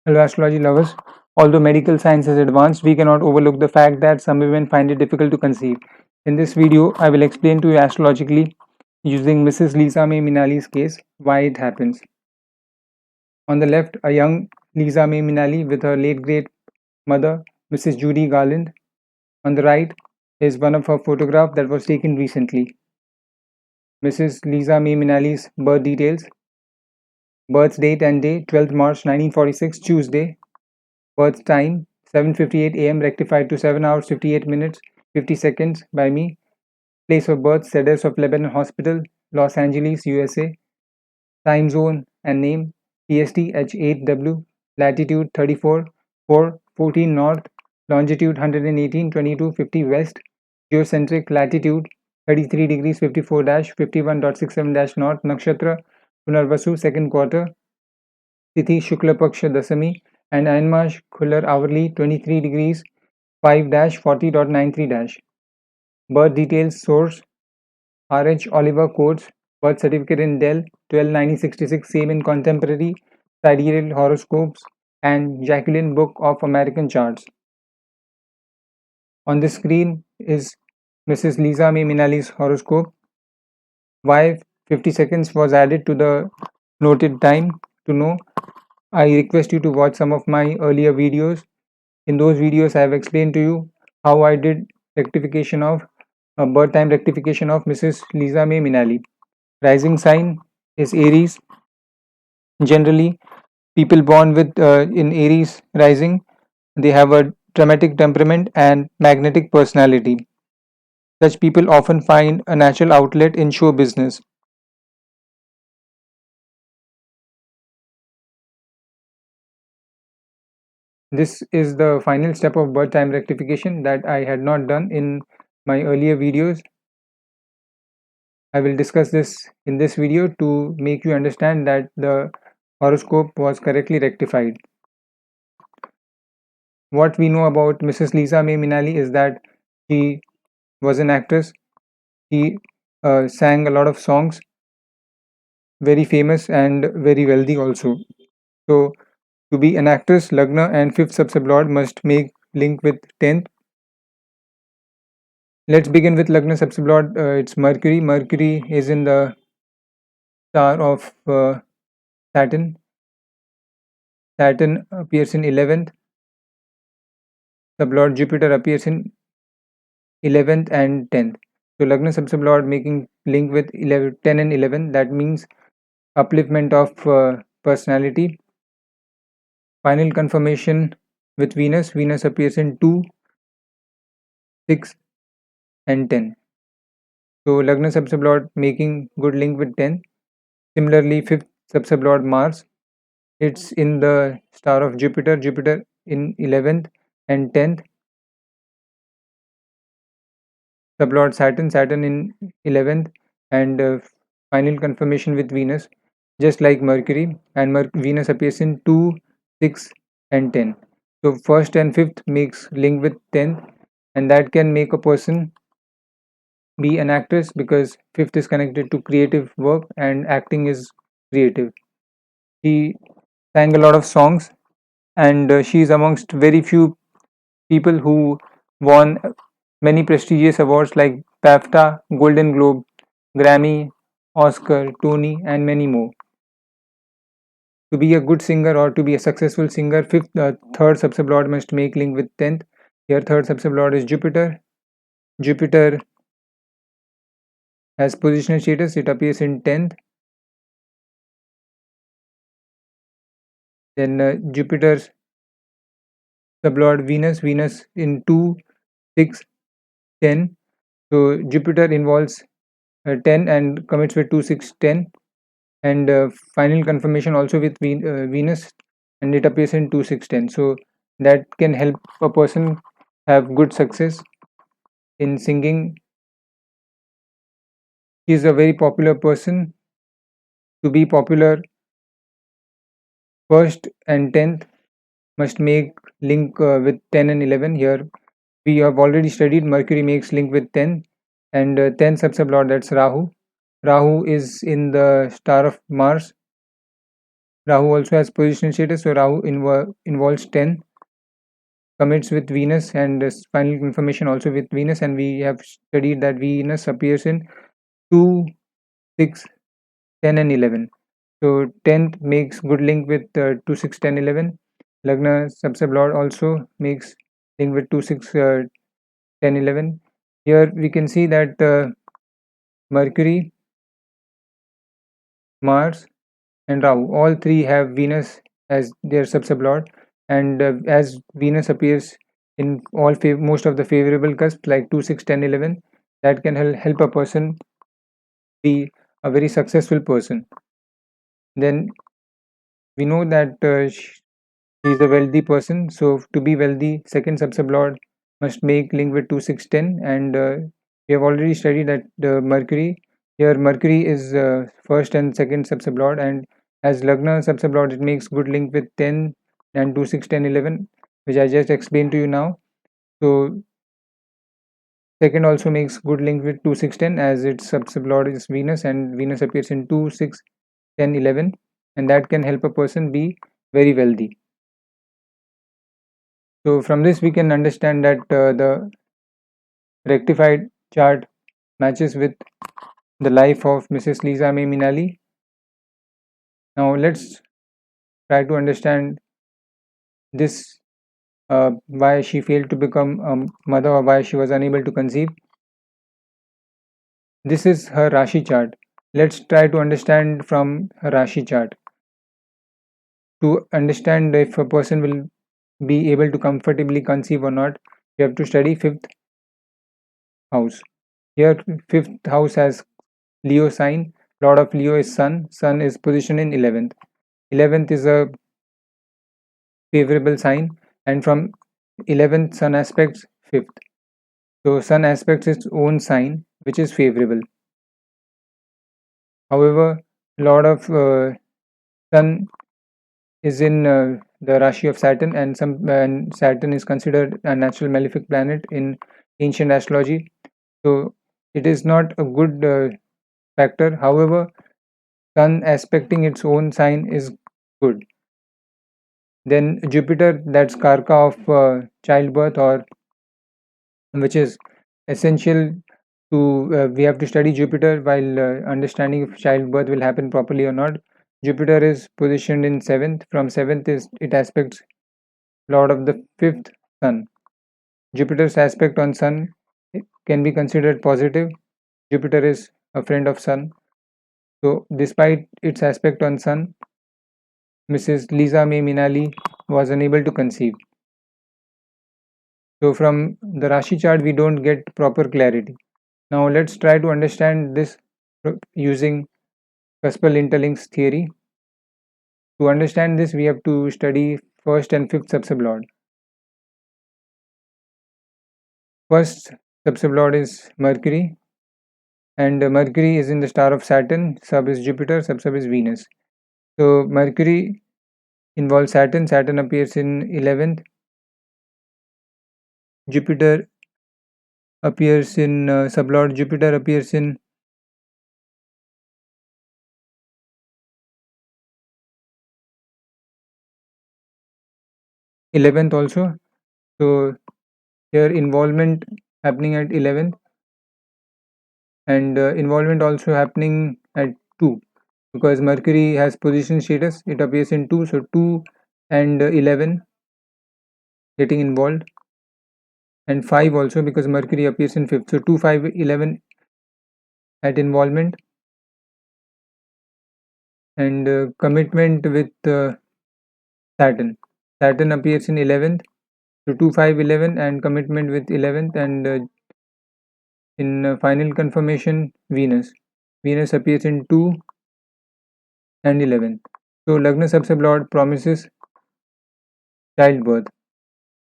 Hello, astrology lovers. Although medical science has advanced, we cannot overlook the fact that some women find it difficult to conceive. In this video, I will explain to you astrologically, using Mrs. Liza May Minnelli's case, why it happens. On the left, a young Liza May Minnelli with her late great mother, Mrs. Judy Garland. On the right is one of her photographs that was taken recently. Mrs. Liza May Minnelli's birth details: birth date and day 12th March 1946, Tuesday. Birth time 7:58 a.m. rectified to 7 hours 58 minutes 50 seconds by me. Place of birth: Cedars of Lebanon Hospital, Los Angeles, USA. Time zone and name: PST H8W. Latitude 34 414 north. Longitude 118 22 50 west. Geocentric latitude 33 degrees 54 51.67 north. Nakshatra Punarvasu, second quarter. Tithi Shukla Paksha Dasami, and Anmash Khular hourly 23 degrees 5 40.93 Birth details: source RH Oliver Codes, birth certificate in Dell 12/90/66, same in contemporary sidereal horoscopes and Jacqueline Book of American Charts. On the screen is Mrs. Liza May Minnelli's horoscope. Why 50 seconds was added to the noted time to know? I request you to watch some of my earlier videos. In those videos, I have explained to you how I did rectification of birth time rectification of Mrs. Liza May Minnelli. Rising sign is Aries. Generally, people born with in Aries rising, they have a dramatic temperament and magnetic personality. Such people often find a natural outlet in show business. This is the final step of birth time rectification that I had not done in my earlier videos. I will discuss this in this video to make you understand that the horoscope was correctly rectified. What we know about Mrs. Liza May Minnelli is that she was an actress. She sang a lot of songs, very famous and very wealthy also. So, to be an actress, Lagna and fifth subsublord must make link with 10th. Let's begin with Lagna subsublord. It's Mercury. Mercury is in the star of Saturn. Saturn appears in 11th. Sublord Jupiter appears in 11th and 10th. So Lagna subsublord making link with 11, 10 and 11. That means upliftment of personality. Final confirmation with Venus. Venus appears in 2, 6 and 10. So Lagna subsublord making good link with 10. Similarly, fifth subsublord Mars. It's in the star of Jupiter. Jupiter in 11th and 10th. Sublord Saturn. Saturn in 11th and final confirmation with Venus, just like Mercury, and Venus appears in 2, 6 and 10. So first and fifth makes link with 10th, and that can make a person be an actress because fifth is connected to creative work and acting is creative. She sang a lot of songs, and she is amongst very few people who won many prestigious awards like BAFTA, Golden Globe, Grammy, Oscar, Tony, and many more. To be a good singer or to be a successful singer, third subsublord must make link with 10th. Here, third subsublord is Jupiter. Jupiter has positional status, it appears in 10th. Then Jupiter's sublord Venus, Venus in 2, 6, 10. So Jupiter involves 10 and commits with 2, 6, 10. And final confirmation also with Venus, and it appears in 2, 6, 10. So that can help a person have good success in singing. He is a very popular person. To be popular, first and 10th must make link with 10 and 11. Here we have already studied Mercury makes link with 10, and 10 subsublord, that's Rahu. Rahu is in the star of Mars. Rahu also has position status, so Rahu involves 10, commits with Venus, and final confirmation also with Venus. And we have studied that Venus appears in 2, 6, 10, and 11. So 10th makes good link with 2, 6, 10, 11. Lagna subsub Lord also makes link with 2, 6, 10, 11. Here we can see that Mercury, Mars, and Rahu, all three have Venus as their subsublord, and as Venus appears in most of the favorable cusps like 2, 6, 10, 11, that can help a person be a very successful person. Then we know that he is a wealthy person, so to be wealthy, second subsublord must make link with 2, 6, 10, and we have already studied that Mercury, here Mercury is first and second subsublord, and as Lagna subsublord it makes good link with 10 and 2, 6, 10, 11, which I just explained to you now. So second also makes good link with 2, 6, 10, as its subsublord is Venus, and Venus appears in 2, 6, 10, 11, and that can help a person be very wealthy. So from this we can understand that the rectified chart matches with the life of Mrs. Liza May Minnelli. Now let's try to understand this, why she failed to become a mother or why she was unable to conceive. This is her Rashi chart. Let's try to understand from her Rashi chart. To understand if a person will be able to comfortably conceive or not, you have to study fifth house. Here, fifth house has Leo sign. Lord of Leo is Sun. Sun is positioned in 11th. 11th is a favorable sign, and from 11th Sun aspects 5th. So Sun aspects its own sign, which is favorable. However, Lord of Sun is in the Rashi of Saturn, and Saturn is considered a natural malefic planet in ancient astrology. So it is not a good factor. However, Sun aspecting its own sign is good. Then Jupiter, that's Karka of childbirth, or which is essential to we have to study Jupiter while understanding if childbirth will happen properly or not. Jupiter is positioned in 7th. From 7th is it aspects Lord of the 5th Sun. Jupiter's aspect on Sun can be considered positive. Jupiter is a friend of Sun. So despite its aspect on Sun, Mrs. Liza May Minnelli was unable to conceive. So from the Rashi chart, we don't get proper clarity. Now let's try to understand this using cuspal interlinks theory. To understand this, we have to study first and fifth subsublord. First subsublord is Mercury, and Mercury is in the star of Saturn. Sub is Jupiter, sub is Venus. So Mercury involves Saturn. Saturn appears in 11th. Jupiter appears in sublord. Jupiter appears in 11th also. So here involvement happening at 11th, and involvement also happening at 2, because Mercury has position status, it appears in 2, so 2 and 11 getting involved, and 5 also because Mercury appears in 5th, so 2, 5, 11 at involvement, and commitment with Saturn. Saturn appears in 11th, so 2, 5, 11 and commitment with 11th, and in final confirmation Venus. Venus appears in 2 and 11. So Lagna subsublord promises childbirth.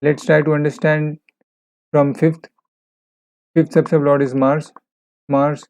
Let's try to understand from 5th. 5th subsublord is Mars. Mars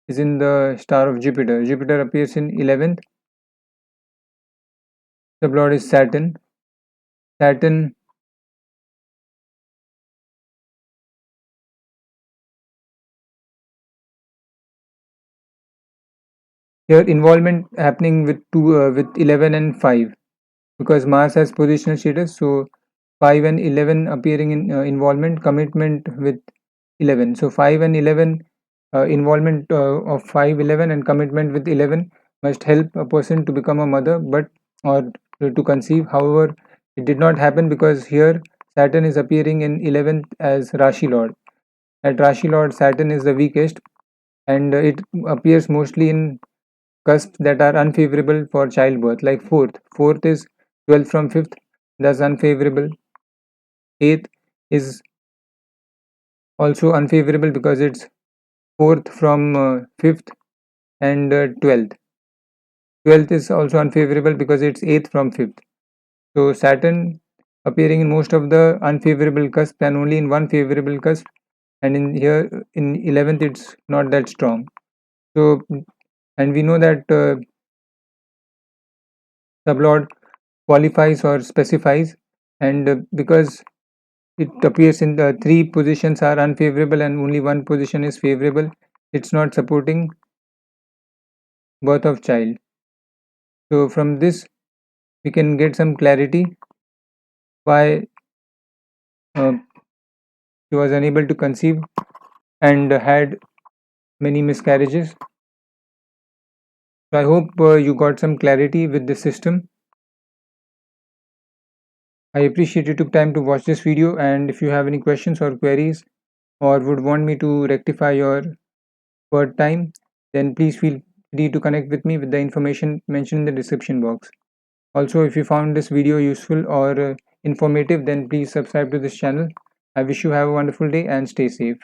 is in the star of Jupiter. Jupiter appears in 11th. Sublord is Saturn. Saturn Here involvement happening with 11 and 5, because Mars has positional status. So 5 and 11 appearing in involvement, commitment with 11. So 5 and 11, involvement of 5, 11 and commitment with 11 must help a person to become a mother, but or to conceive. However, it did not happen because here Saturn is appearing in 11th as Rashi Lord. At Rashi Lord, Saturn is the weakest, and it appears mostly in cusps that are unfavorable for childbirth, like fourth is 12th from 5th, thus unfavorable. 8th is also unfavorable because it's 4th from 5th, and 12th is also unfavorable because it's 8th from 5th. So Saturn appearing in most of the unfavorable cusp and only in one favorable cusp, and in here in 11th it's not that strong. So, and we know that sublord qualifies or specifies, and because it appears in the three positions are unfavorable and only one position is favorable, it's not supporting birth of child. So from this we can get some clarity why uh, she was unable to conceive and had many miscarriages. So I hope you got some clarity with this system. I appreciate you took time to watch this video, and if you have any questions or queries or would want me to rectify your word time, then please feel free to connect with me with the information mentioned in the description box. Also, if you found this video useful or informative, then please subscribe to this channel. I wish you have a wonderful day and stay safe.